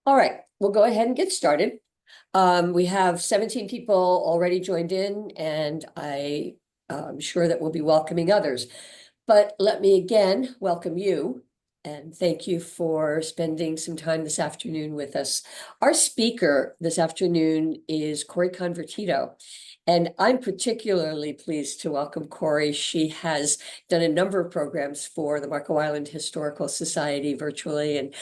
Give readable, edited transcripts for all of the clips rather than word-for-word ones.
All right, we'll go ahead and get started. We have 17 people already joined in, and I'm sure that we'll be welcoming others. But let me again welcome you and thank you for spending some time this afternoon with us. Our speaker this afternoon is Cori Convertito. And I'm particularly pleased to welcome Cori. She has done a number of programs for the Marco Island Historical Society virtually, and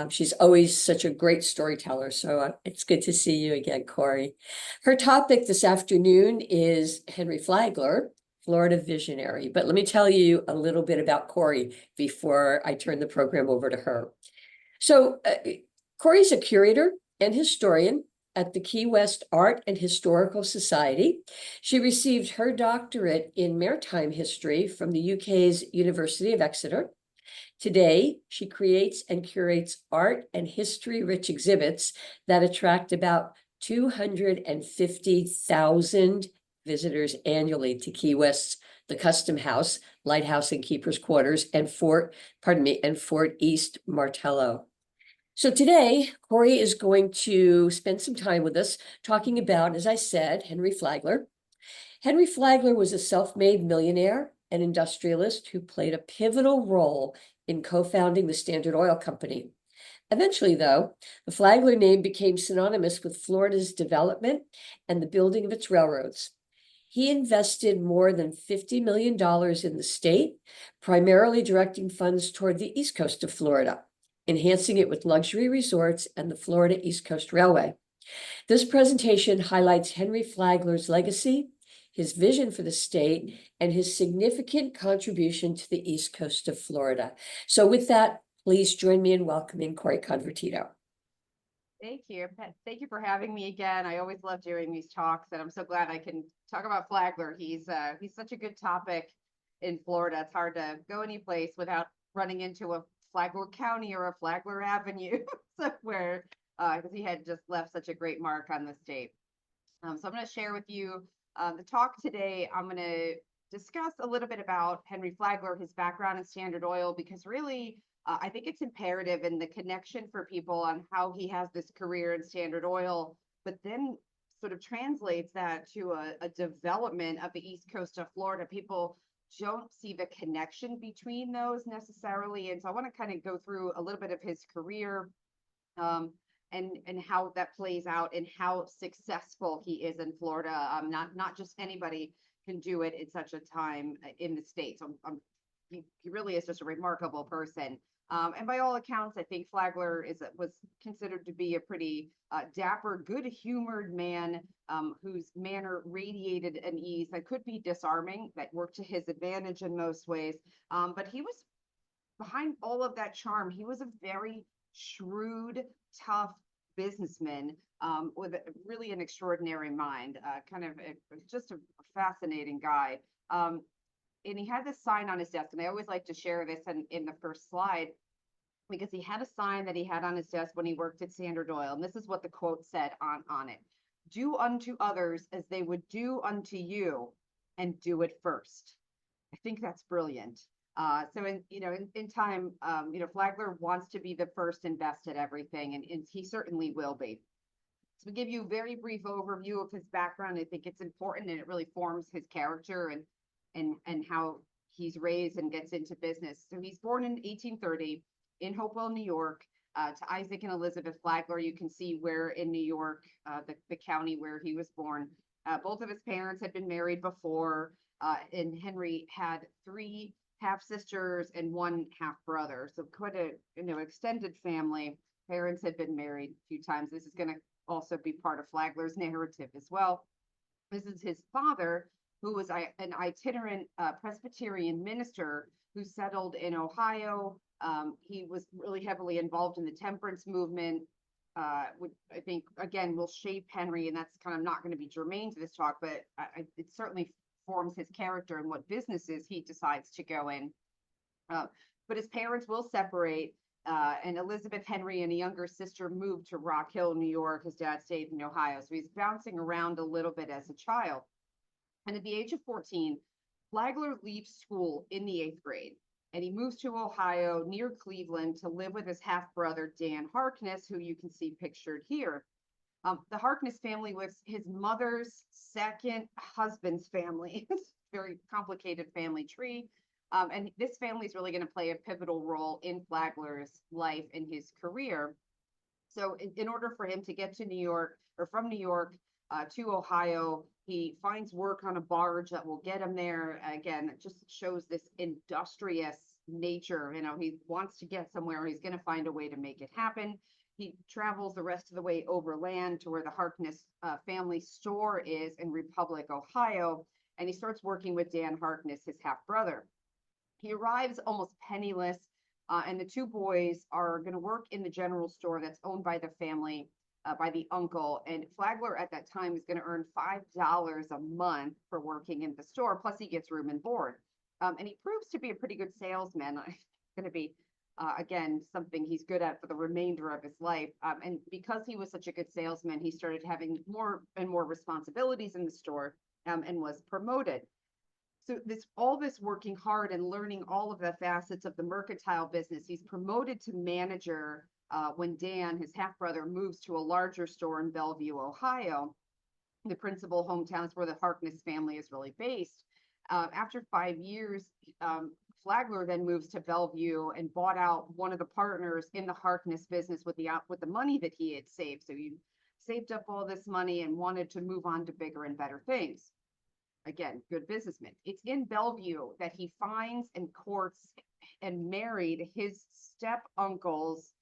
she's always such a great storyteller. So it's good to see you again, Cori. Her topic this afternoon is Henry Flagler, Florida visionary. But let me tell you a little bit about Cori before I turn the program over to her. So Cori's a curator and historian at the Key West Art and Historical Society. She received her doctorate in maritime history from the UK's University of Exeter. Today, she creates and curates art and history-rich exhibits that attract about 250,000 visitors annually to Key West's the Custom House, Lighthouse and Keeper's Quarters, and Fort East Martello. So today, Cori is going to spend some time with us talking about, as I said, Henry Flagler. Henry Flagler was a self-made millionaire and industrialist who played a pivotal role in co-founding the Standard Oil Company. Eventually, though, the Flagler name became synonymous with Florida's development and the building of its railroads. He invested more than $50 million in the state, primarily directing funds toward the east coast of Florida, enhancing it with luxury resorts and the Florida East Coast Railway. This presentation highlights Henry Flagler's legacy, his vision for the state, and his significant contribution to the East Coast of Florida. So with that, please join me in welcoming Cori Convertito. Thank you. Thank you for having me again. I always love doing these talks, and I'm so glad I can talk about Flagler. He's such a good topic in Florida. It's hard to go any place without running into a Flagler County or a Flagler Avenue somewhere, because he had just left such a great mark on the state. So I'm going to share with you the talk today. I'm going to discuss a little bit about Henry Flagler, his background in Standard Oil, because really I think it's imperative in the connection for people on how he has this career in Standard Oil, but then sort of translates that to a development of the East Coast of Florida. People don't see the connection between those necessarily. And so I want to kind of go through a little bit of his career and how that plays out and how successful he is in Florida. Not just anybody can do it in such a time in the States. He really is just a remarkable person. And by all accounts, I think Flagler was considered to be a pretty dapper, good-humored man whose manner radiated an ease that could be disarming, that worked to his advantage in most ways. But he was, behind all of that charm, he was a very shrewd, tough businessman with really an extraordinary mind, just a fascinating guy. And he had this sign on his desk, and I always like to share this in the first slide, because he had a sign that he had on his desk when he worked at Standard Oil, and this is what the quote said on it: "Do unto others as they would do unto you, and do it first." I think that's brilliant. So in time, Flagler wants to be the first and best at everything, and he certainly will be. So to give you a very brief overview of his background, I think it's important, and it really forms his character and how he's raised and gets into business. So he's born in 1830 in Hopewell, New York, to Isaac and Elizabeth Flagler. You can see where in New York, the county where he was born. Both of his parents had been married before, and Henry had 3 half-sisters and 1 half-brother. So quite a extended family. Parents had been married a few times. This is going to also be part of Flagler's narrative as well. This is his father, who was an itinerant Presbyterian minister who settled in Ohio. He was really heavily involved in the temperance movement, which I think, again, will shape Henry, and that's kind of not going to be germane to this talk, but it certainly forms his character and what businesses he decides to go in. But his parents will separate, and Elizabeth, Henry, and a younger sister moved to Rock Hill, New York. His dad stayed in Ohio, so he's bouncing around a little bit as a child. And at the age of 14, Flagler leaves school in the 8th grade. and he moves to Ohio near Cleveland to live with his half-brother, Dan Harkness, who you can see pictured here. The Harkness family was his mother's second husband's family. It's a very complicated family tree. And this family is really going to play a pivotal role in Flagler's life and his career. So in order for him to get to New York, or from New York to Ohio, he finds work on a barge that will get him there. Again, it just shows this industrious nature. You know, he wants to get somewhere. He's going to find a way to make it happen. He travels the rest of the way overland to where the Harkness family store is in Republic, Ohio, and he starts working with Dan Harkness, his half brother. He arrives almost penniless, and the two boys are going to work in the general store that's owned by the family, by the uncle. And Flagler at that time is going to earn $5 a month for working in the store, plus he gets room and board. And he proves to be a pretty good salesman. Going to be again, something he's good at for the remainder of his life. And because he was such a good salesman, he started having more and more responsibilities in the store, and was promoted. So all this working hard and learning all of the facets of the mercantile business, he's promoted to manager when Dan, his half brother, moves to a larger store in Bellevue, Ohio. The principal hometown is where the Harkness family is really based. After 5 years, Flagler then moves to Bellevue and bought out one of the partners in the Harkness business with the money that he had saved. So he saved up all this money and wanted to move on to bigger and better things. Again, good businessman. It's in Bellevue that he finds and courts and married his step uncle's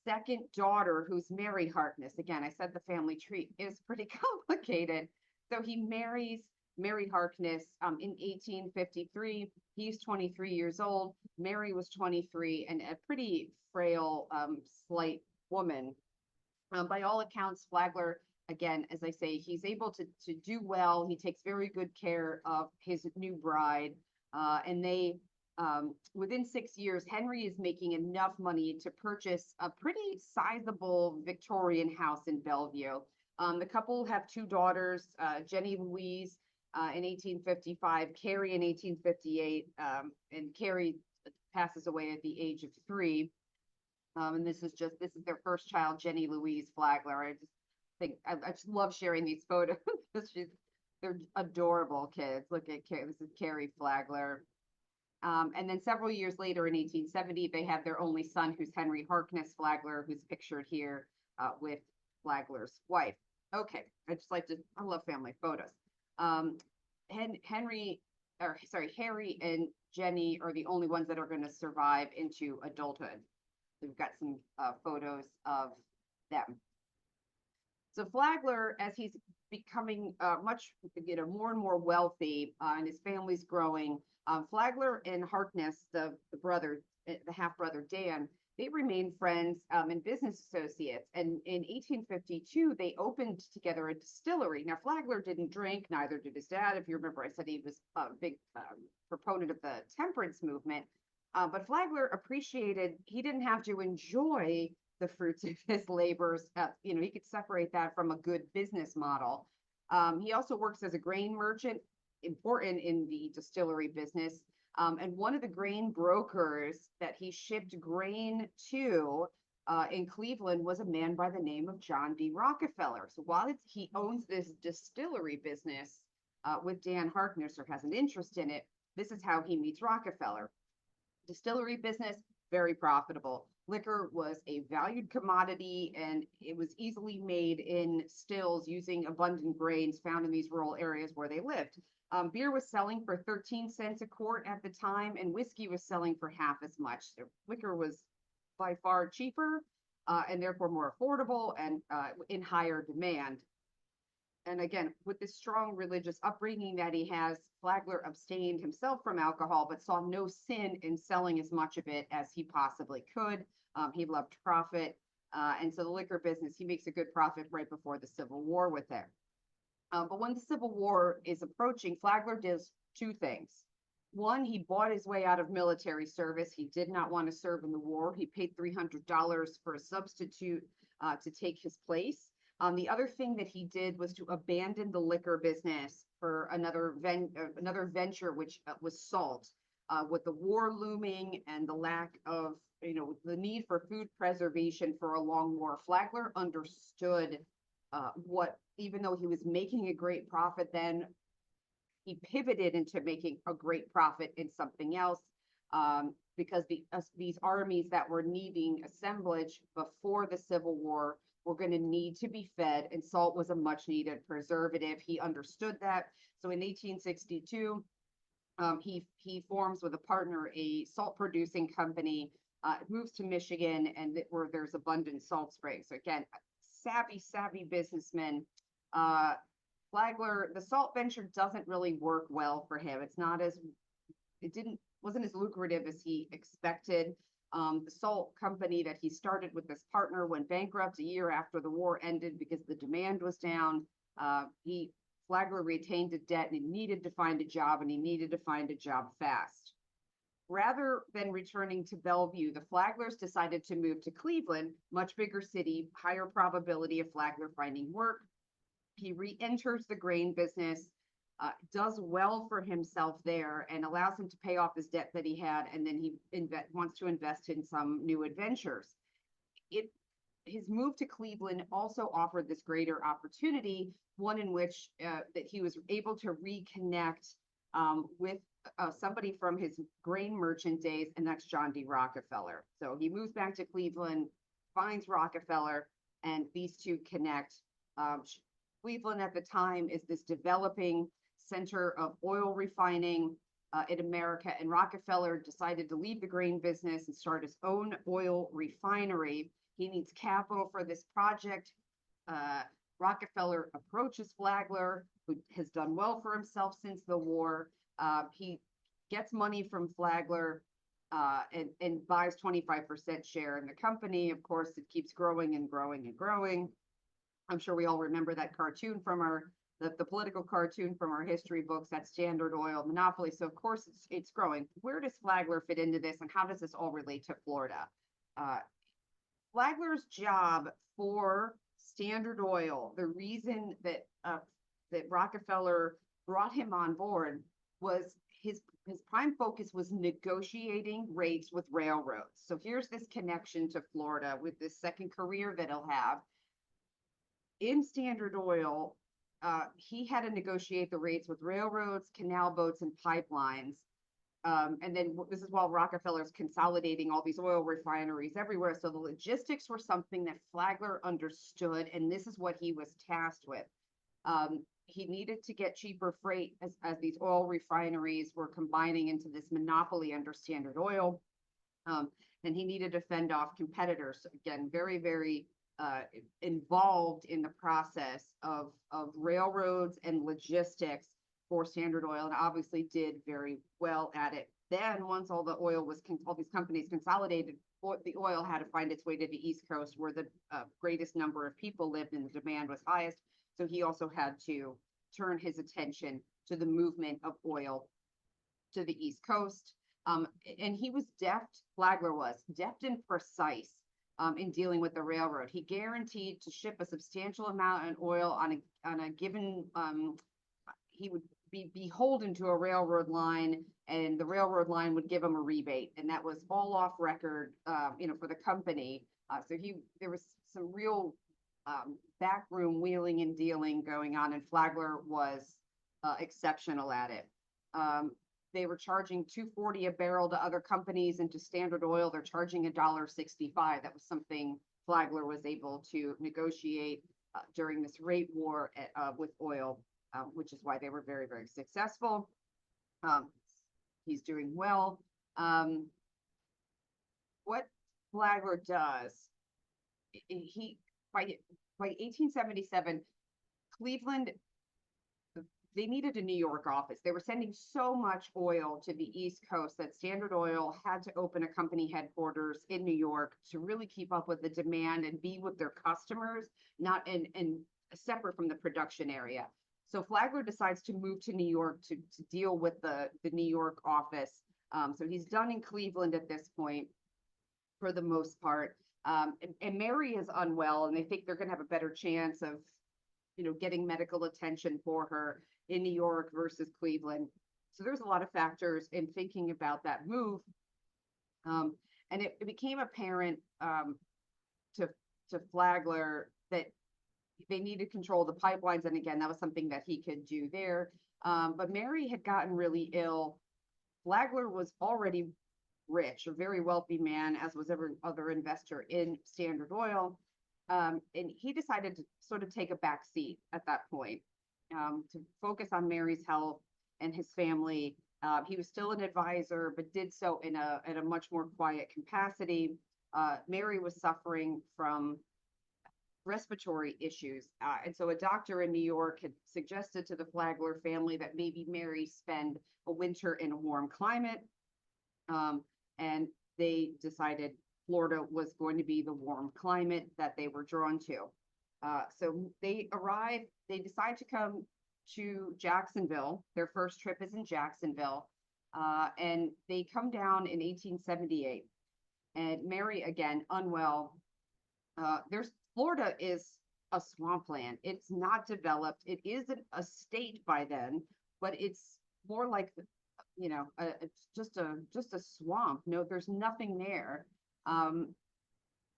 second daughter, who's Mary Harkness. Again, I said the family tree is pretty complicated. So he marries Mary Harkness in 1853. He's 23 years old. Mary was 23 and a pretty frail, slight woman. By all accounts, Flagler, again, as I say, he's able to do well. He takes very good care of his new bride. And they, within 6 years, Henry is making enough money to purchase a pretty sizable Victorian house in Bellevue. The couple have two daughters, Jenny Louise in 1855, Cori in 1858, and Cori passes away at the age of 3. And this is their first child, Jenny Louise Flagler. I just think I just love sharing these photos. They're adorable kids. Look at this is Cori Flagler. And then several years later, in 1870, they have their only son, who's Henry Harkness Flagler, who's pictured here with Flagler's wife. Okay, I love family photos. Harry and Jenny are the only ones that are going to survive into adulthood. We've got some photos of them. So Flagler, as he's becoming more and more wealthy, and his family's growing, Flagler and Harkness, the half brother Dan, they remain friends and business associates. And in 1852, they opened together a distillery. Now, Flagler didn't drink, neither did his dad. If you remember, I said he was a big proponent of the temperance movement. But Flagler appreciated he didn't have to enjoy the fruits of his labors. He could separate that from a good business model. He also works as a grain merchant, important in the distillery business. And one of the grain brokers that he shipped grain to in Cleveland was a man by the name of John D. Rockefeller. So while he owns this distillery business with Dan Harkness, or has an interest in it, this is how he meets Rockefeller. Distillery business, very profitable. Liquor was a valued commodity, and it was easily made in stills using abundant grains found in these rural areas where they lived. Beer was selling for 13 cents a quart at the time, and whiskey was selling for half as much. So liquor was by far cheaper and therefore more affordable and in higher demand. And again, with this strong religious upbringing that he has, Flagler abstained himself from alcohol, but saw no sin in selling as much of it as he possibly could. He loved profit. And so the liquor business, he makes a good profit right before the Civil War with it. But when the Civil War is approaching, Flagler does two things. One, he bought his way out of military service. He did not want to serve in the war. He paid $300 for a substitute to take his place. The other thing that he did was to abandon the liquor business for another venture, which was salt. with the war looming and the lack of, the need for food preservation for a long war, Flagler understood even though he was making a great profit then, he pivoted into making a great profit in something else, because these armies that were needing assemblage before the Civil War were going to need to be fed, and salt was a much needed preservative. He understood that. So in 1862, he forms with a partner a salt producing company, moves to Michigan, and where there's abundant salt springs. So again, savvy businessman. Flagler, the salt venture doesn't really work well for him. Wasn't as lucrative as he expected. The salt company that he started with this partner went bankrupt a year after the war ended because the demand was down. Flagler retained a debt and he needed to find a job, and he needed to find a job fast. Rather than returning to Bellevue, the Flaglers decided to move to Cleveland, much bigger city, higher probability of Flagler finding work. He re-enters the grain business, does well for himself there, and allows him to pay off his debt that he had, and then he wants to invest in some new adventures. His move to Cleveland also offered this greater opportunity, one in which that he was able to reconnect with somebody from his grain merchant days, and that's John D. Rockefeller. So he moves back to Cleveland, finds Rockefeller, and these two connect. Cleveland at the time is this developing center of oil refining in America, and Rockefeller decided to leave the grain business and start his own oil refinery. He needs capital for this project. Rockefeller approaches Flagler, who has done well for himself since the war. He gets money from Flagler and buys 25% share in the company. Of course, it keeps growing and growing and growing. I'm sure we all remember that cartoon from the political cartoon from our history books, that Standard Oil monopoly. So of course it's growing. Where does Flagler fit into this, and how does this all relate to Florida? Flagler's job for Standard Oil, the reason that Rockefeller brought him on board was his prime focus was negotiating rates with railroads. So here's this connection to Florida with this second career that he'll have. In Standard Oil, he had to negotiate the rates with railroads, canal boats, and pipelines. And then this is while Rockefeller's consolidating all these oil refineries everywhere. So the logistics were something that Flagler understood, and this is what he was tasked with. He needed to get cheaper freight as these oil refineries were combining into this monopoly under Standard Oil. And he needed to fend off competitors. So again, very, very involved in the process of railroads and logistics for Standard Oil, and obviously did very well at it. Then once all these companies consolidated, the oil had to find its way to the East Coast, where the greatest number of people lived and the demand was highest. So he also had to turn his attention to the movement of oil to the East Coast. And he was deft, Flagler was deft and precise in dealing with the railroad. He guaranteed to ship a substantial amount of oil on a given, he would be beholden to a railroad line, and the railroad line would give him a rebate. And that was all off record, for the company. So there was some real backroom wheeling and dealing going on, and Flagler was exceptional at it. They were charging $2.40 a barrel to other companies, and to Standard Oil, they're charging $1.65. That was something Flagler was able to negotiate during this rate war with oil, which is why they were very, very successful. He's doing well. What Flagler does, by 1877, Cleveland, they needed a New York office. They were sending so much oil to the East Coast that Standard Oil had to open a company headquarters in New York to really keep up with the demand and be with their customers, not and separate from the production area. So Flagler decides to move to New York to deal with the New York office. So he's done in Cleveland at this point for the most part. And Mary is unwell, and they think they're going to have a better chance of, getting medical attention for her in New York versus Cleveland. So there's a lot of factors in thinking about that move. And it became apparent to Flagler that they needed control of the pipelines. And again, that was something that he could do there. But Mary had gotten really ill. Flagler was already rich, a very wealthy man, as was every other investor in Standard Oil. And he decided to sort of take a back seat at that point, to focus on Mary's health and his family. He was still an advisor, but did so in a much more quiet capacity. Mary was suffering from respiratory issues. And so a doctor in New York had suggested to the Flagler family that maybe Mary spend a winter in a warm climate. And they decided Florida was going to be the warm climate that they were drawn to. So they decide to come to Jacksonville. Their first trip is in Jacksonville. And they come down in 1878. And Mary, again, unwell. Florida is a swampland. It's not developed. It isn't a state by then, but it's more like, it's just a swamp. No, there's nothing there.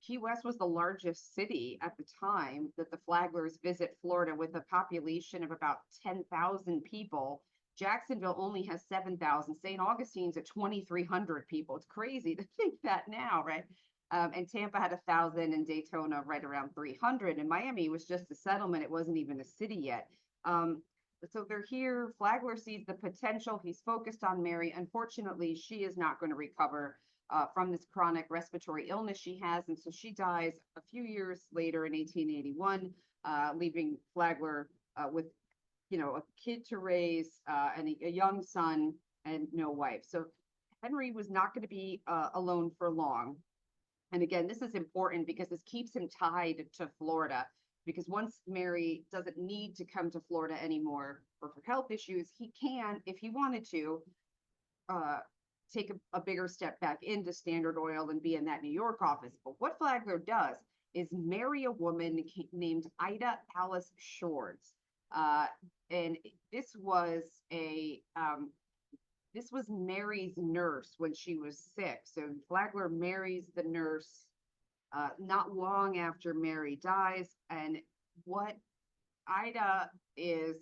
Key West was the largest city at the time that the Flaglers visit Florida, with a population of about 10,000 people. Jacksonville only has 7,000. St. Augustine's at 2,300 people. It's crazy to think that now, right? And Tampa had 1,000, and Daytona right around 300. And Miami was just a settlement. It wasn't even a city yet. So they're here. Flagler sees the potential. He's focused on Mary. Unfortunately, she is not going to recover from this chronic respiratory illness she has. And so she dies a few years later in 1881, leaving Flagler with, a kid to raise and a young son and no wife. So Henry was not going to be alone for long. And again, this is important because this keeps him tied to Florida. Because once Mary doesn't need to come to Florida anymore for her health issues, he can, if he wanted to, take a bigger step back into Standard Oil and be in that New York office. But what Flagler does is marry a woman named Ida Alice Shorts. And this was Mary's nurse when she was sick. So Flagler marries the nurse not long after Mary dies. And what Ida is,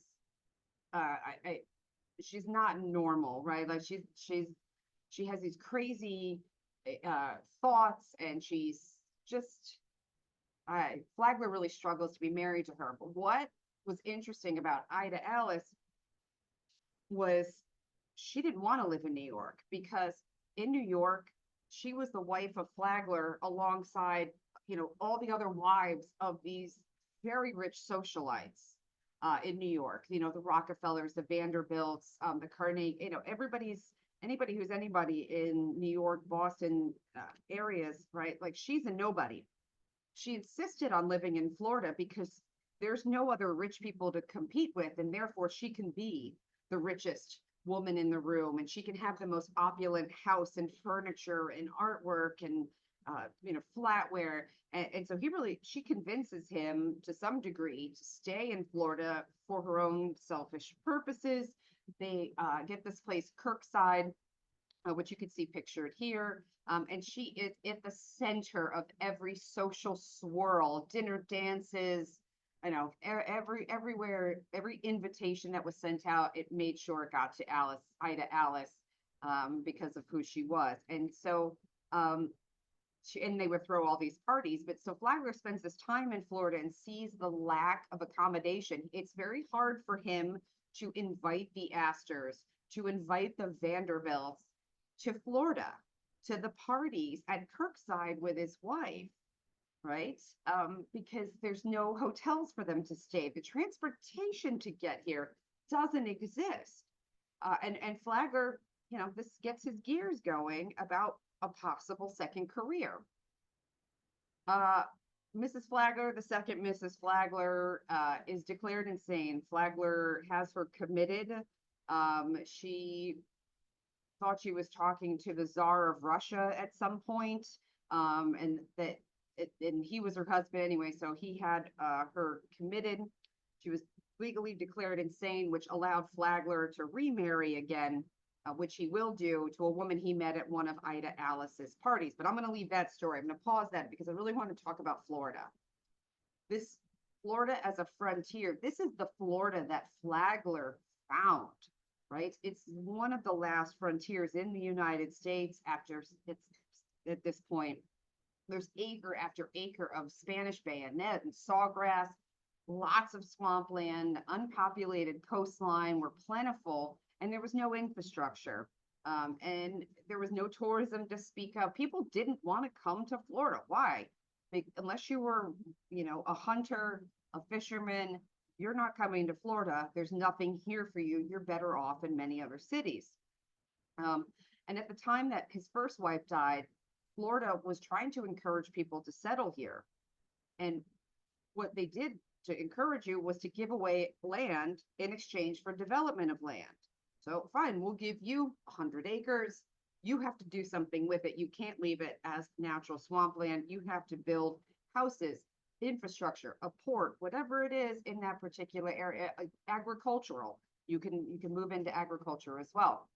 she's not normal, right? Like she has these crazy thoughts, and she's just, Flagler really struggles to be married to her. But what was interesting about Ida Alice was she didn't want to live in New York, because in New York, she was the wife of Flagler alongside, all the other wives of these very rich socialites in New York, the Rockefellers, the Vanderbilts, the Carnegie, anybody who's anybody in New York, Boston areas, right? Like, she's a nobody. She insisted on living in Florida because there's no other rich people to compete with, and therefore she can be the richest woman in the room, and she can have the most opulent house and furniture and artwork and flatware. And so she convinces him to some degree to stay in Florida for her own selfish purposes. They get this place Kirkside, which you can see pictured here. And she is at the center of every social swirl, dinner, dances, everywhere, every invitation that was sent out, it made sure it got to Ida Alice, because of who she was. And so, and they would throw all these parties. But so Flagler spends this time in Florida and sees the lack of accommodation. It's very hard for him to invite the Astors, to invite the Vanderbilts to Florida, to the parties at Kirkside with his wife, right? Because there's no hotels for them to stay. The transportation to get here doesn't exist. And Flagler, this gets his gears going about a possible second career. Mrs. Flagler, the second Mrs. Flagler, is declared insane. Flagler has her committed. She thought she was talking to the Tsar of Russia at some point, and he was her husband anyway, so he had her committed. She was legally declared insane, which allowed Flagler to remarry again, which he will do, to a woman he met at one of Ida Alice's parties. But I'm going to leave that story. I'm going to pause that because I really want to talk about Florida. This Florida as a frontier, this is the Florida that Flagler found, right? It's one of the last frontiers in the United States after it's at this point. There's acre after acre of Spanish bayonet and sawgrass, lots of swampland, unpopulated coastline were plentiful, and there was no infrastructure. And there was no tourism to speak of. People didn't want to come to Florida. Why? Unless you were, a hunter, a fisherman, you're not coming to Florida. There's nothing here for you. You're better off in many other cities. And at the time that his first wife died, Florida was trying to encourage people to settle here. And what they did to encourage you was to give away land in exchange for development of land. So fine, we'll give you 100 acres. You have to do something with it. You can't leave it as natural swampland. You have to build houses, infrastructure, a port, whatever it is in that particular area, agricultural. You can move into agriculture as well.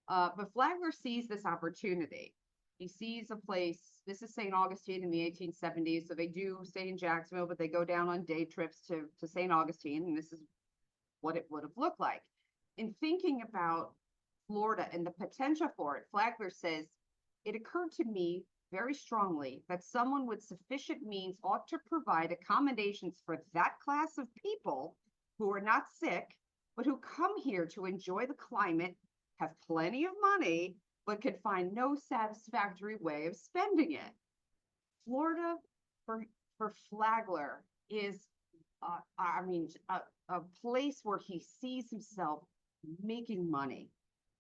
But Flagler sees this opportunity. He sees a place. This is St. Augustine in the 1870s. So they do stay in Jacksonville, but they go down on day trips to St. Augustine. And this is what it would have looked like. In thinking about Florida and the potential for it, Flagler says, it occurred to me very strongly that someone with sufficient means ought to provide accommodations for that class of people who are not sick, but who come here to enjoy the climate, have plenty of money, but could find no satisfactory way of spending it. Florida for Flagler is, a place where he sees himself making money.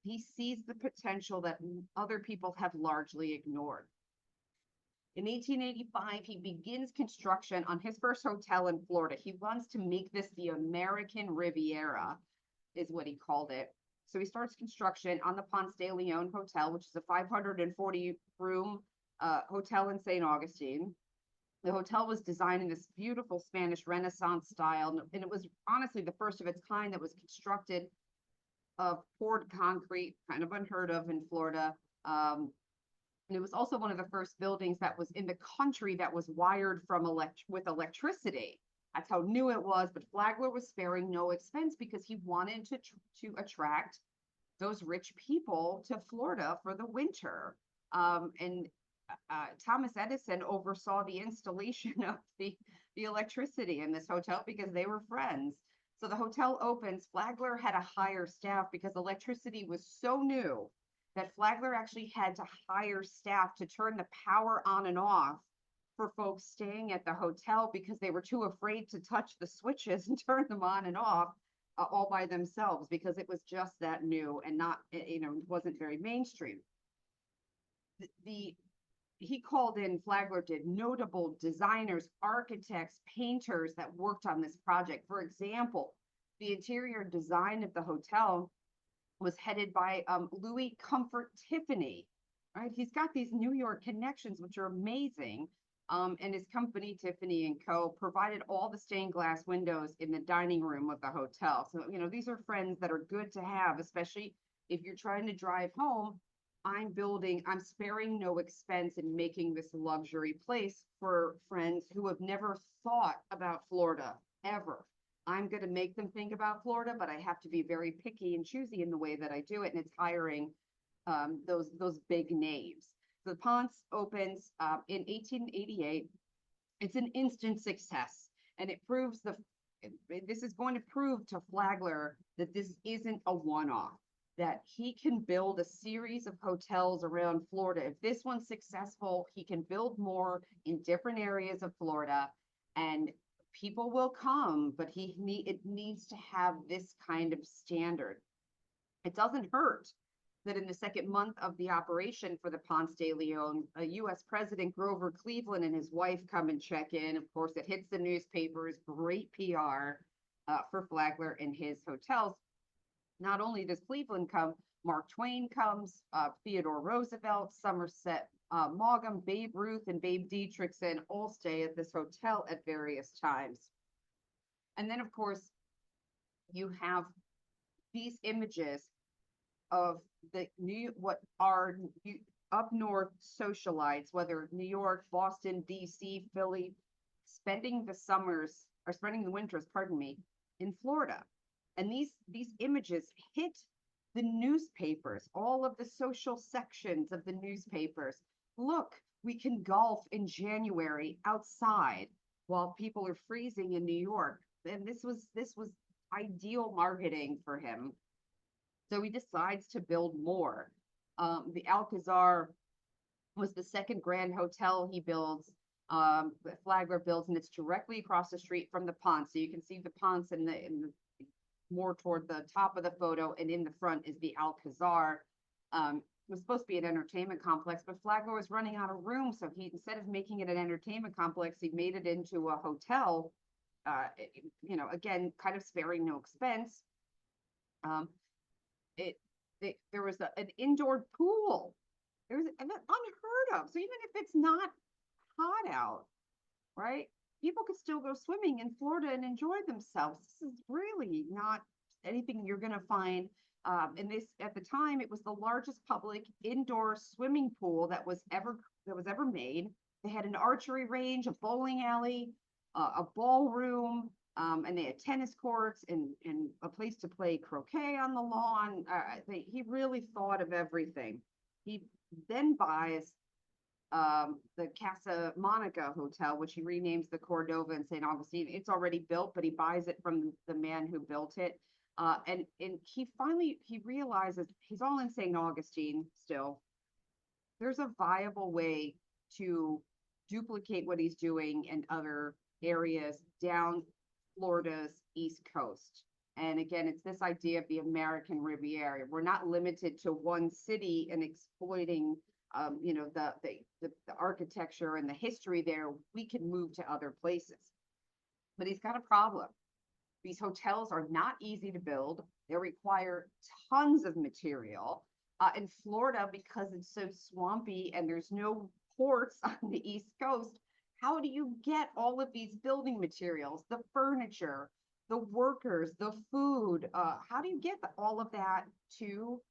He sees the potential that other people have largely ignored. In 1885, he begins construction on his first hotel in Florida. He wants to make this the American Riviera, is what he called it. So he starts construction on the Ponce de Leon Hotel, which is a 540-room hotel in St. Augustine. The hotel was designed in this beautiful Spanish Renaissance style, and it was honestly the first of its kind that was constructed of poured concrete, kind of unheard of in Florida. And it was also one of the first buildings that was in the country that was wired from with electricity. That's how new it was. But Flagler was sparing no expense because he wanted to attract those rich people to Florida for the winter. And Thomas Edison oversaw the installation of the electricity in this hotel because they were friends. So the hotel opens. Flagler had a hire staff because electricity was so new that Flagler actually had to hire staff to turn the power on and off for folks staying at the hotel because they were too afraid to touch the switches and turn them on and off all by themselves because it was just that new and not, wasn't very mainstream. He called in, Flagler did, notable designers, architects, painters that worked on this project. For example, the interior design of the hotel was headed by Louis Comfort Tiffany, right? He's got these New York connections, which are amazing. And his company, Tiffany and Co., provided all the stained glass windows in the dining room of the hotel. So, these are friends that are good to have, especially if you're trying to drive home. I'm sparing no expense in making this luxury place for friends who have never thought about Florida, ever. I'm going to make them think about Florida, but I have to be very picky and choosy in the way that I do it. And it's hiring those big names. The Ponce opens in 1888. It's an instant success, and this is going to prove to Flagler that this isn't a one-off, that he can build a series of hotels around Florida. If this one's successful, he can build more in different areas of Florida, and people will come, but it needs to have this kind of standard. It doesn't hurt that in the second month of the operation for the Ponce de Leon, U.S. President Grover Cleveland and his wife come and check in. Of course, it hits the newspapers, great PR for Flagler and his hotels. Not only does Cleveland come, Mark Twain comes, Theodore Roosevelt, Somerset Maugham, Babe Ruth, and Babe Dietrichson all stay at this hotel at various times. And then, of course, you have these images of the what are up north socialites, whether New York, Boston, DC, Philly, spending the summers or spending the winters, pardon me, in Florida. And these images hit the newspapers, all of the social sections of the newspapers. Look, we can golf in January outside while people are freezing in New York. And this was ideal marketing for him. So he decides to build more. The Alcazar was the second grand hotel he builds, Flagler builds, and it's directly across the street from the Ponce. So you can see the Ponce in the more toward the top of the photo, and in the front is the Alcazar. It was supposed to be an entertainment complex, but Flagler was running out of room, so he, instead of making it an entertainment complex, he made it into a hotel. Again, kind of sparing no expense. There was an indoor pool. There was unheard of. So even if it's not hot out, right? People could still go swimming in Florida and enjoy themselves. This is really not anything you're going to find. And this, at the time, it was the largest public indoor swimming pool that was ever made. They had an archery range, a bowling alley, a ballroom, and they had tennis courts and a place to play croquet on the lawn. He really thought of everything. He then buys the Casa Monica Hotel, which he renames the Cordova in St. Augustine. It's already built, but he buys it from the man who built it. And he finally realizes he's all in St. Augustine still. There's a viable way to duplicate what he's doing in other areas down Florida's East Coast. And again, it's this idea of the American Riviera. We're not limited to one city and exploiting the architecture and the history there. We can move to other places. But he's got a problem. These hotels are not easy to build. They require tons of material. In Florida, because it's so swampy and there's no ports on the East Coast, how do you get all of these building materials, the furniture, the workers, the food? How do you get all of that to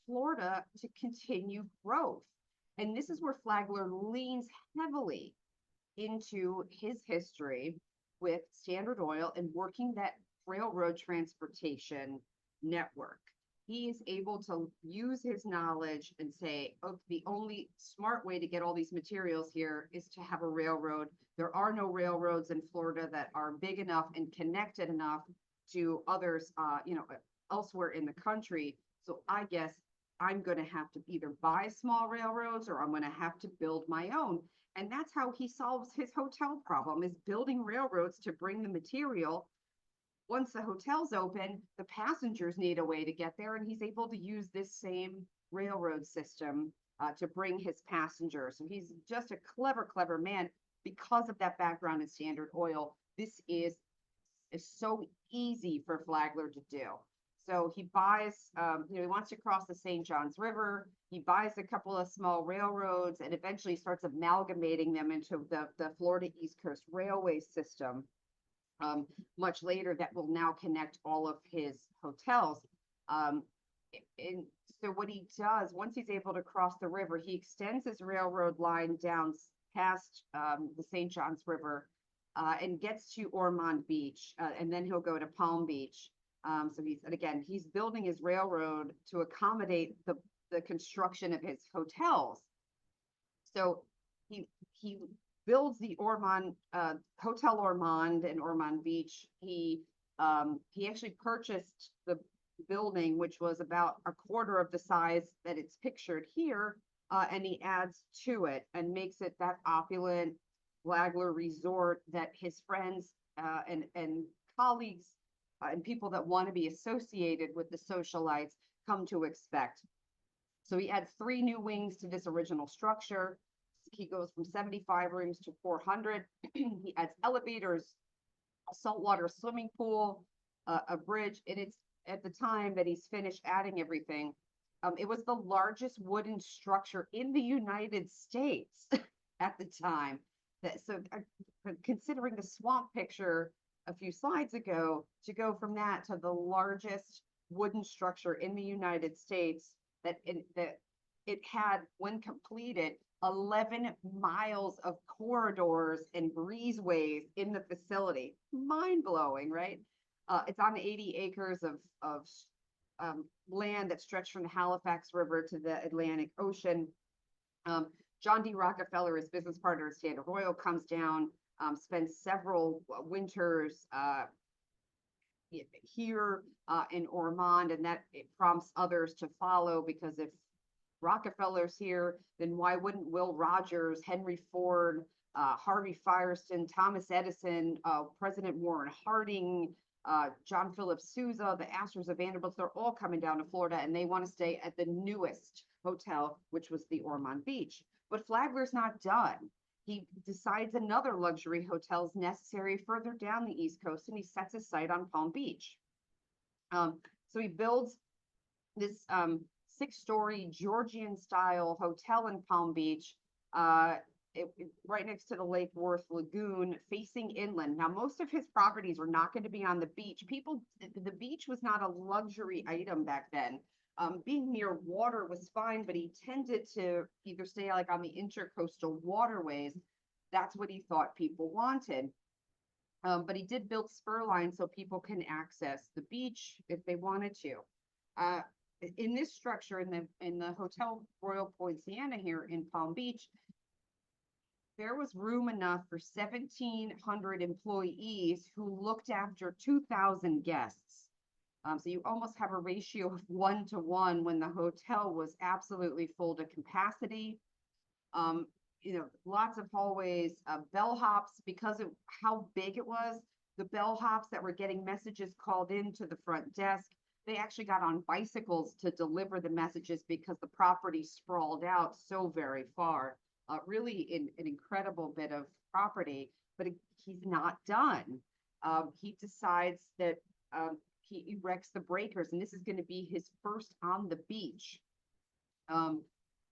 Florida to continue growth? And this is where Flagler leans heavily into his history with Standard Oil and working that railroad transportation network. He is able to use his knowledge and say, oh, the only smart way to get all these materials here is to have a railroad. There are no railroads in Florida that are big enough and connected enough to others, elsewhere in the country. So I guess I'm going to have to either buy small railroads or I'm going to have to build my own. And that's how he solves his hotel problem, is building railroads to bring the material. Once the hotel's open, the passengers need a way to get there, and he's able to use this same railroad system to bring his passengers. So he's just a clever man. Because of that background in Standard Oil, this is so easy for Flagler to do. So he buys, he wants to cross the St. Johns River. He buys a couple of small railroads and eventually starts amalgamating them into the Florida East Coast Railway system. Much later, that will now connect all of his hotels. And so what he does, once he's able to cross the river, he extends his railroad line down past the St. Johns River and gets to Ormond Beach, and then he'll go to Palm Beach. So he's building his railroad to accommodate the construction of his hotels. So he builds the Ormond Hotel Ormond in Ormond Beach. He actually purchased the building, which was about a quarter of the size that it's pictured here, and he adds to it and makes it that opulent Flagler resort that his friends and colleagues and people that want to be associated with the socialites come to expect. So he adds 3 new wings to this original structure. He goes from 75 rooms to 400. He adds elevators, a saltwater swimming pool, a bridge. And it's at the time that he's finished adding everything, it was the largest wooden structure in the United States at the time. So considering the swamp picture a few slides ago, to go from that to the largest wooden structure in the United States that it had, when completed, 11 miles of corridors and breezeways in the facility. Mind blowing, right? It's on 80 acres of land that stretched from the Halifax River to the Atlantic Ocean. John D. Rockefeller, his business partner at Standard Oil, comes down, spends several winters here in Ormond, and that it prompts others to follow, because if Rockefeller's here, then why wouldn't Will Rogers, Henry Ford, Harvey Firestone, Thomas Edison, President Warren Harding, John Philip Sousa, the Astors of Vanderbilt, they're all coming down to Florida, and they want to stay at the newest hotel, which was the Ormond Beach. But Flagler's not done. He decides another luxury hotel is necessary further down the East Coast, and he sets his sight on Palm Beach. So he builds this 6-story Georgian-style hotel in Palm Beach, right next to the Lake Worth Lagoon, facing inland. Now, most of his properties were not going to be on the beach. The beach was not a luxury item back then. Being near water was fine, but he tended to either stay like on the intercoastal waterways. That's what he thought people wanted. But he did build spur lines so people can access the beach if they wanted to. In this structure, in the Hotel Royal Poinciana here in Palm Beach, there was room enough for 1,700 employees who looked after 2,000 guests. So you almost have a ratio of 1-to-1 when the hotel was absolutely full to capacity. Lots of hallways, bellhops, because of how big it was, the bellhops that were getting messages called into the front desk, they actually got on bicycles to deliver the messages because the property sprawled out so very far. Really an incredible bit of property, but he's not done. He decides that he erects the breakers, and this is going to be his first on the beach.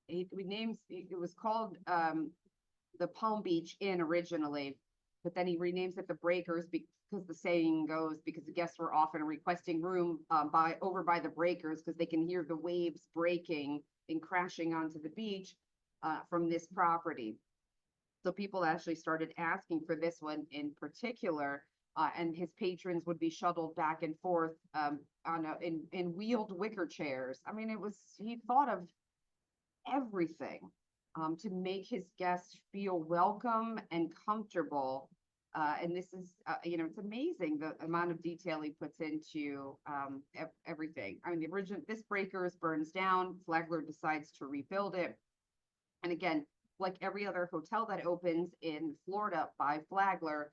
It was called the Palm Beach Inn originally, but then he renames it the Breakers because the saying goes, because the guests were often requesting room over by the breakers because they can hear the waves breaking and crashing onto the beach from this property. So people actually started asking for this one in particular, and his patrons would be shuttled back and forth in wheeled wicker chairs. I mean, he thought of everything to make his guests feel welcome and comfortable. And this is, it's amazing the amount of detail he puts into everything. I mean, this Breakers burns down. Flagler decides to rebuild it. And again, like every other hotel that opens in Florida by Flagler,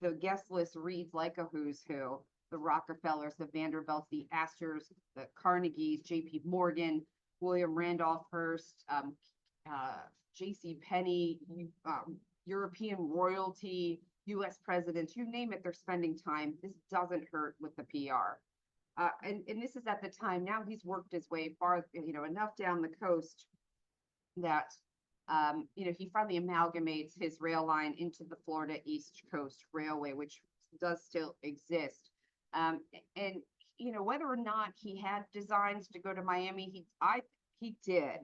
the guest list reads like a who's who. The Rockefellers, the Vanderbilts, the Astors, the Carnegies, J.P. Morgan, William Randolph Hearst, J.C. Penney, European royalty, U.S. presidents, you name it, they're spending time. This doesn't hurt with the PR. And this is at the time. Now he's worked his way far, enough down the coast that he finally amalgamates his rail line into the Florida East Coast Railway, which does still exist. And whether or not he had designs to go to Miami, he did.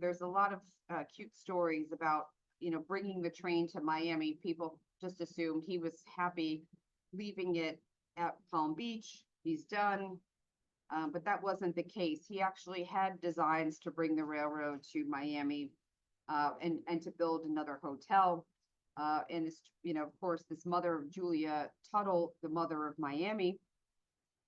There's a lot of cute stories about bringing the train to Miami. People just assumed he was happy leaving it at Palm Beach. He's done. But that wasn't the case. He actually had designs to bring the railroad to Miami and to build another hotel. And this, of course, this mother of Julia Tuttle, the mother of Miami,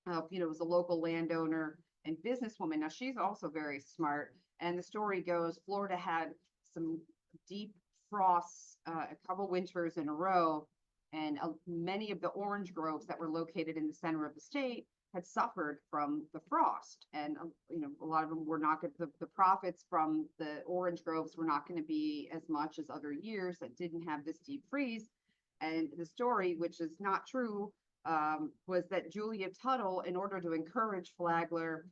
was a local landowner and businesswoman. Now, she's also very smart. And the story goes, Florida had some deep frosts a couple winters in a row, and many of the orange groves that were located in the center of the state had suffered from the frost. And, a lot of them were not the profits from the orange groves were not going to be as much as other years that didn't have this deep freeze. And the story, which is not true, was that Julia Tuttle, in order to encourage Flagler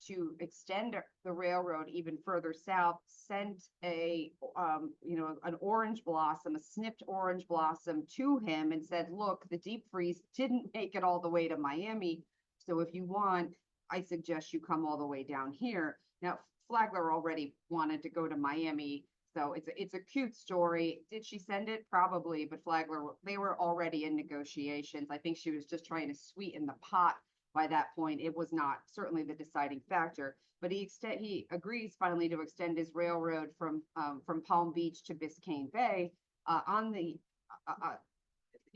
to extend the railroad even further south, sent an orange blossom, a snipped orange blossom to him and said, look, the deep freeze didn't make it all the way to Miami. So if you want, I suggest you come all the way down here. Now, Flagler already wanted to go to Miami. So it's a cute story. Did she send it? Probably, but Flagler, they were already in negotiations. I think she was just trying to sweeten the pot. By that point, it was not certainly the deciding factor, but he agrees finally to extend his railroad from Palm Beach to Biscayne Bay.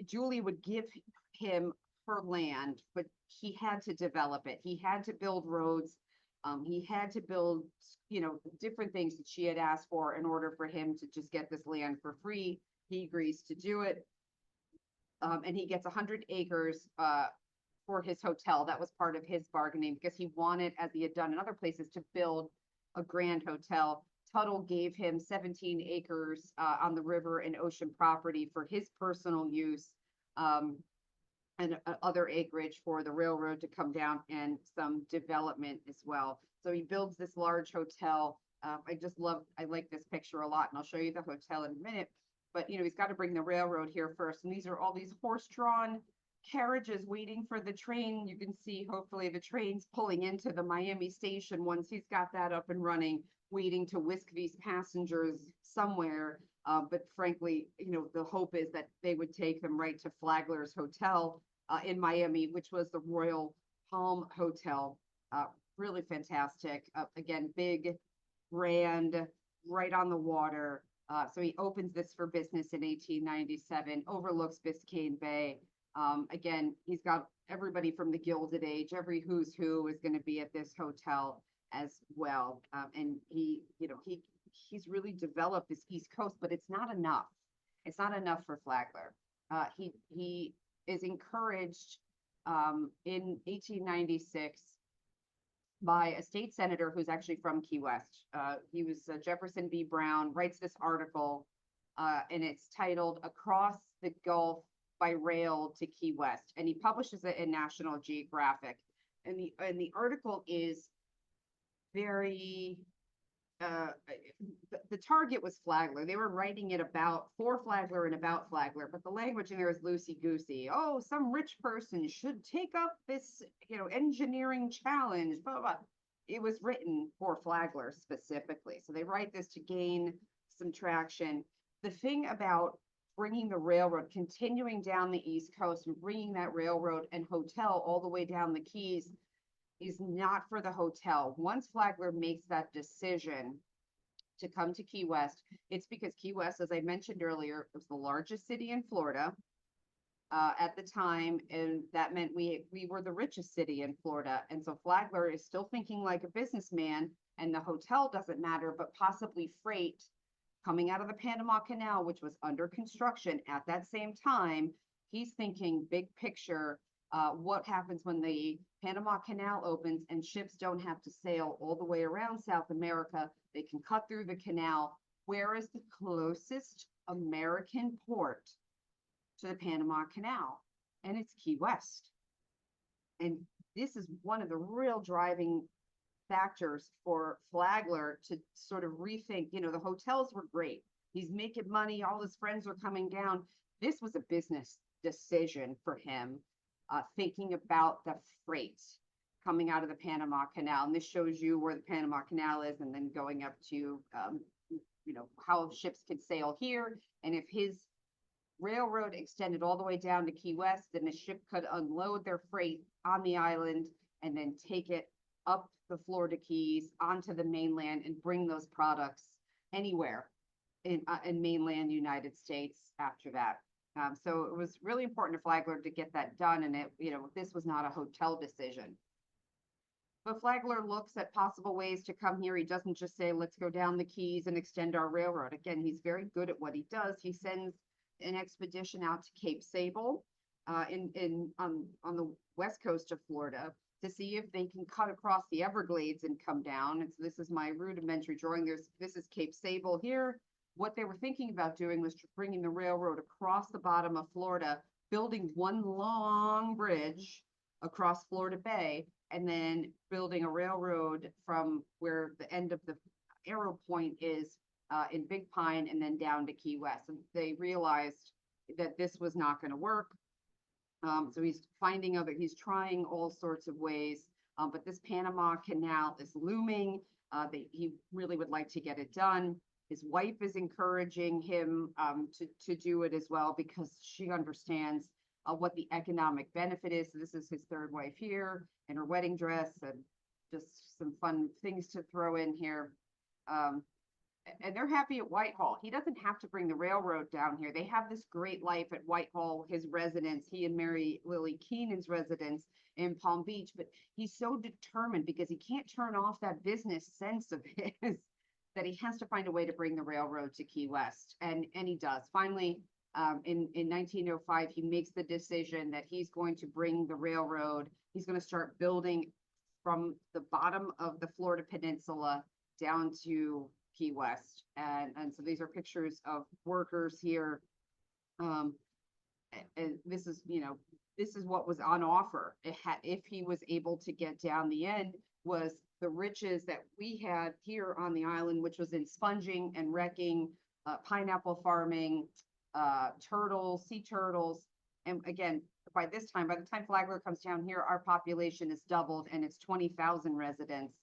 Julie would give him her land, but he had to develop it. He had to build roads. He had to build, different things that she had asked for in order for him to just get this land for free. He agrees to do it, and he gets 100 acres. For his hotel. That was part of his bargaining because he wanted, as he had done in other places, to build a grand hotel. Tuttle gave him 17 acres on the river and ocean property for his personal use, and other acreage for the railroad to come down and some development as well. So he builds this large hotel. I like this picture a lot, and I'll show you the hotel in a minute. But, he's got to bring the railroad here first. And these are all these horse-drawn carriages waiting for the train. You can see hopefully the train's pulling into the Miami station once he's got that up and running, waiting to whisk these passengers somewhere. But frankly, the hope is that they would take them right to Flagler's hotel in Miami, which was the Royal Palm Hotel. Really fantastic. Again, big, grand, right on the water. So he opens this for business in 1897, overlooks Biscayne Bay. Again, he's got everybody from the Gilded Age, every who's who is going to be at this hotel as well. And he's really developed this East Coast, but it's not enough. It's not enough for Flagler. He is encouraged in 1896 by a state senator who's actually from Key West. He was Jefferson B. Brown, writes this article, and it's titled "Across the Gulf by Rail to Key West," and he publishes it in National Geographic. And the article is very the target was Flagler. They were writing it for Flagler and about Flagler, but the language in there is loosey-goosey. Oh, some rich person should take up this, engineering challenge, blah, blah, blah. It was written for Flagler specifically. So they write this to gain some traction. The thing about bringing the railroad, continuing down the East Coast and bringing that railroad and hotel all the way down the Keys is not for the hotel. Once Flagler makes that decision to come to Key West, it's because Key West, as I mentioned earlier, was the largest city in Florida at the time, and that meant we were the richest city in Florida. And so Flagler is still thinking like a businessman, and the hotel doesn't matter, but possibly freight coming out of the Panama Canal, which was under construction at that same time. He's thinking big picture. What happens when the Panama Canal opens and ships don't have to sail all the way around South America? They can cut through the canal. Where is the closest American port to the Panama Canal? And it's Key West. And this is one of the real driving factors for Flagler to sort of rethink. The hotels were great. He's making money. All his friends are coming down. This was a business decision for him. Thinking about the freight coming out of the Panama Canal. And this shows you where the Panama Canal is, and then going up to, how ships could sail here. And if his railroad extended all the way down to Key West, then the ship could unload their freight on the island and then take it up the Florida Keys onto the mainland and bring those products anywhere in mainland United States after that. So it was really important to Flagler to get that done, and this was not a hotel decision. But Flagler looks at possible ways to come here. He doesn't just say, let's go down the Keys and extend our railroad. Again, he's very good at what he does. He sends an expedition out to Cape Sable on the west coast of Florida to see if they can cut across the Everglades and come down. And so this is my rudimentary drawing. This is Cape Sable here. What they were thinking about doing was bringing the railroad across the bottom of Florida, building one long bridge across Florida Bay, and then building a railroad from where the end of the arrow point is in Big Pine and then down to Key West. And they realized that this was not going to work. So he's finding other, he's trying all sorts of ways, but this Panama Canal is looming. He really would like to get it done. His wife is encouraging him to do it as well because she understands what the economic benefit is. So this is his third wife here in her wedding dress, and just some fun things to throw in here. And they're happy at Whitehall. He doesn't have to bring the railroad down here. They have this great life at Whitehall, his residence, he and Mary Lily Keenan's residence in Palm Beach. But he's so determined because he can't turn off that business sense of his that he has to find a way to bring the railroad to Key West. And he does. Finally, in 1905, he makes the decision that he's going to bring the railroad. He's going to start building from the bottom of the Florida Peninsula down to Key West. And so these are pictures of workers here. And this is, this is what was on offer. If he was able to get down the end, was the riches that we had here on the island, which was in sponging and wrecking, pineapple farming, turtles, sea turtles. And again, by the time Flagler comes down here, our population is doubled and it's 20,000 residents.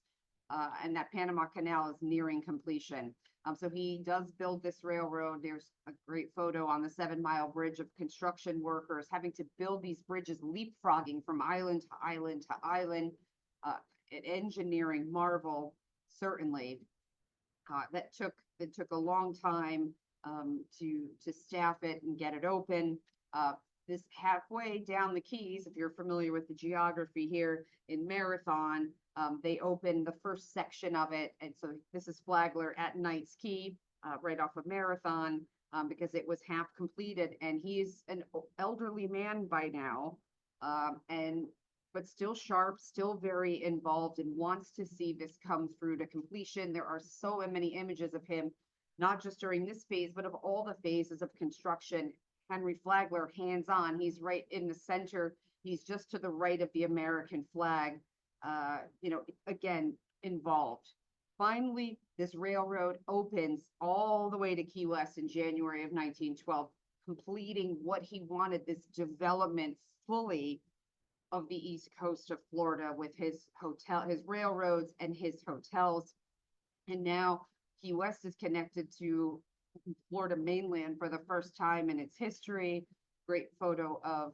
And that Panama Canal is nearing completion. So he does build this railroad. There's a great photo on the 7-mile bridge of construction workers having to build these bridges, leapfrogging from island to island to island. An engineering marvel, certainly. That took a long time to staff it and get it open. This halfway down the Keys, if you're familiar with the geography here in Marathon, they opened the first section of it. And so this is Flagler at Knight's Key, right off of Marathon, because it was half completed. And he's an elderly man by now, but still sharp, still very involved, and wants to see this come through to completion. There are so many images of him, not just during this phase, but of all the phases of construction. Henry Flagler, hands-on, he's right in the center. He's just to the right of the American flag, again, involved. Finally, this railroad opens all the way to Key West in January of 1912, completing what he wanted, this development fully of the East Coast of Florida with his railroads and his hotels. And now Key West is connected to Florida mainland for the first time in its history. Great photo of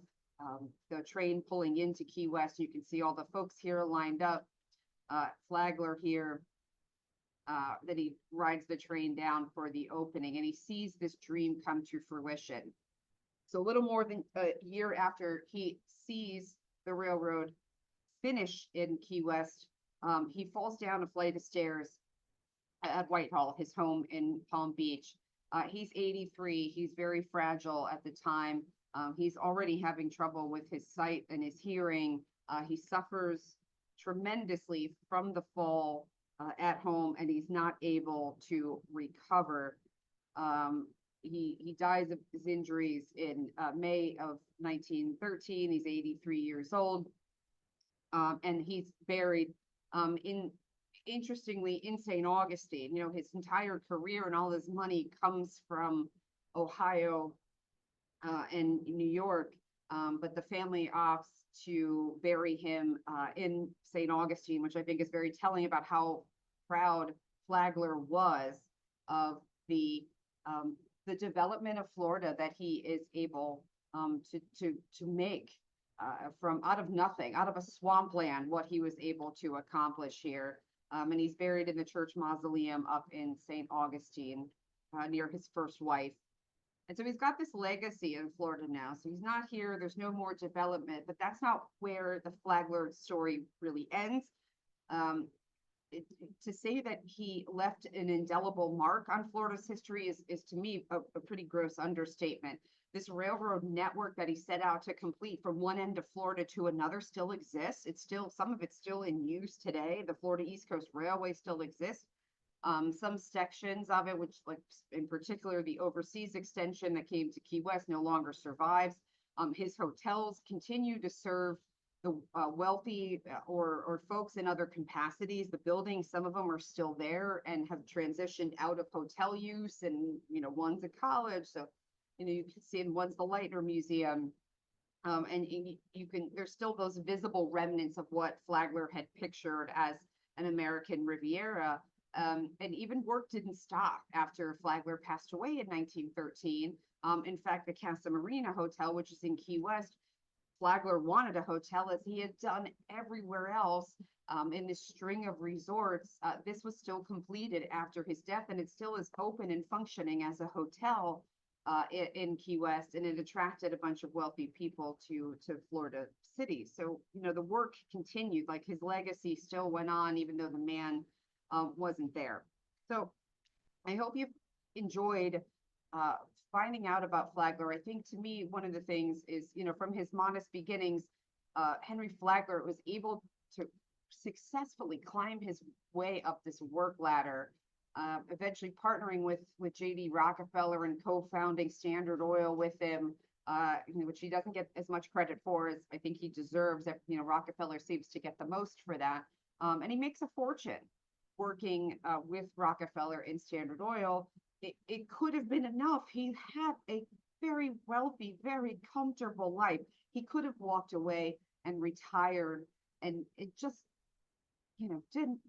the train pulling into Key West. You can see all the folks here lined up. Flagler here, that he rides the train down for the opening, and he sees this dream come to fruition. So a little more than a year after he sees the railroad finish in Key West, he falls down a flight of stairs at Whitehall, his home in Palm Beach. He's 83. He's very fragile at the time. He's already having trouble with his sight and his hearing. He suffers tremendously from the fall at home, and he's not able to recover. He dies of his injuries in May of 1913. He's 83 years old, and he's buried interestingly in St. Augustine. His entire career and all his money comes from Ohio and New York, but the family opts to bury him in St. Augustine, which I think is very telling about how proud Flagler was of the development of Florida that he is able to make from out of nothing, out of a swampland, what he was able to accomplish here. And he's buried in the church mausoleum up in St. Augustine near his first wife. And so he's got this legacy in Florida now. So he's not here. There's no more development, but that's not where the Flagler story really ends. To say that he left an indelible mark on Florida's history is to me a pretty gross understatement. This railroad network that he set out to complete from one end of Florida to another still exists. Some of it's still in use today. The Florida East Coast Railway still exists. Some sections of it, which, like in particular the overseas extension that came to Key West, no longer survives. His hotels continue to serve the wealthy or folks in other capacities. The buildings, some of them are still there and have transitioned out of hotel use, and one's a college, so you can see, and one's the Leitner Museum. And you can, there's still those visible remnants of what Flagler had pictured as an American Riviera. And even work didn't stop after Flagler passed away in 1913. In fact, the Casa Marina Hotel, which is in Key West, Flagler wanted a hotel as he had done everywhere else in this string of resorts. This was still completed after his death, and it still is open and functioning as a hotel in Key West, and it attracted a bunch of wealthy people to Florida City. So, the work continued, like his legacy still went on, even though the man wasn't there. So I hope you've enjoyed finding out about Flagler. I think, to me, one of the things is, from his modest beginnings, Henry Flagler was able to successfully climb his way up this work ladder, eventually partnering with J.D. Rockefeller and co-founding Standard Oil with him, which he doesn't get as much credit for as I think he deserves. Rockefeller seems to get the most for that. And he makes a fortune working with Rockefeller in Standard Oil. It could have been enough. He had a very wealthy, very comfortable life. He could have walked away and retired, and it just, didn't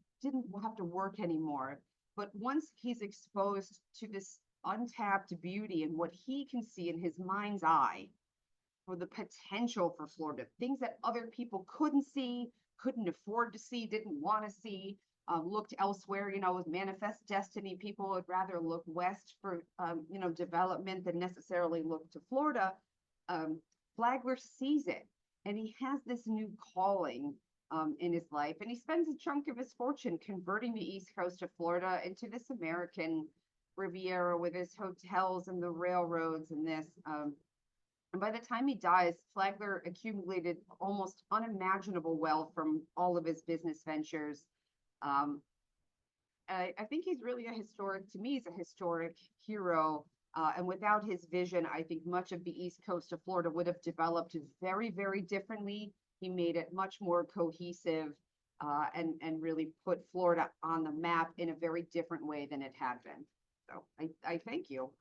have to work anymore. But once he's exposed to this untapped beauty and what he can see in his mind's eye for the potential for Florida, things that other people couldn't see, couldn't afford to see, didn't want to see, looked elsewhere, with manifest destiny. People would rather look west for, development than necessarily look to Florida. Flagler sees it, and he has this new calling in his life, and he spends a chunk of his fortune converting the east coast of Florida into this American Riviera with his hotels and the railroads and this. And by the time he dies, Flagler accumulated almost unimaginable wealth from all of his business ventures. I think he's really to me, he's a historic hero. And without his vision, I think much of the east coast of Florida would have developed very, very differently. He made it much more cohesive and really put Florida on the map in a very different way than it had been. So I thank you.